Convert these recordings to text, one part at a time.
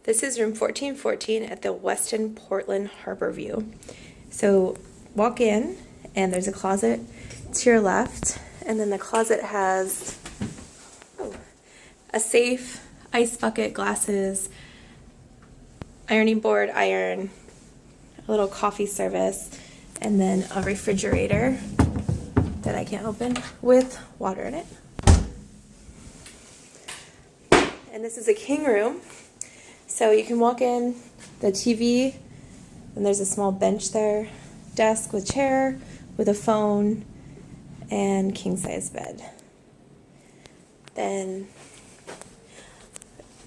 This is room 1414 at the Westin Portland Harborview. So walk in and there's a closet to your left, and then the closet has a safe, ice bucket, glasses, ironing board, iron, a little coffee service, and then a refrigerator that I can't open with water in it. And this is a king room. So you can walk in, the TV, and there's a small bench there, desk with chair, with a phone, and king-size bed. Then,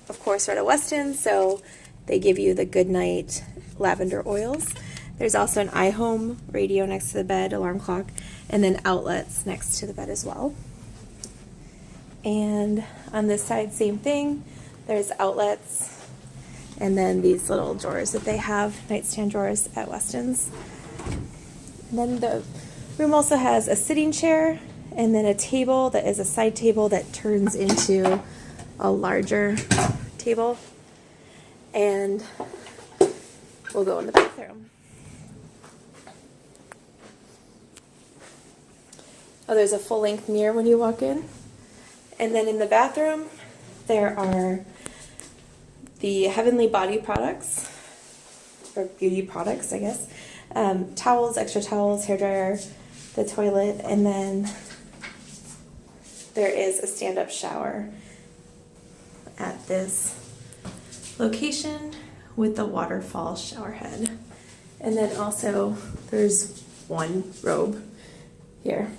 of course, we're at a Westin, so they give you the Goodnight lavender oils. There's also an iHome radio next to the bed, alarm clock, and then outlets next to the bed as well. And on this side, same thing. There's outlets, and then these little drawers that they have, nightstand drawers at Westin's. And then the room also has a sitting chair and then a table that is a side table that turns into a larger table. And we'll go in the bathroom. Oh, there's a full-length mirror when you walk in. And then in the bathroom, there are the Heavenly Body products, or beauty products, I guess. Towels, extra towels, hairdryer, the toilet, and then there is a stand-up shower at this location with the waterfall shower head. And then also there's one robe here.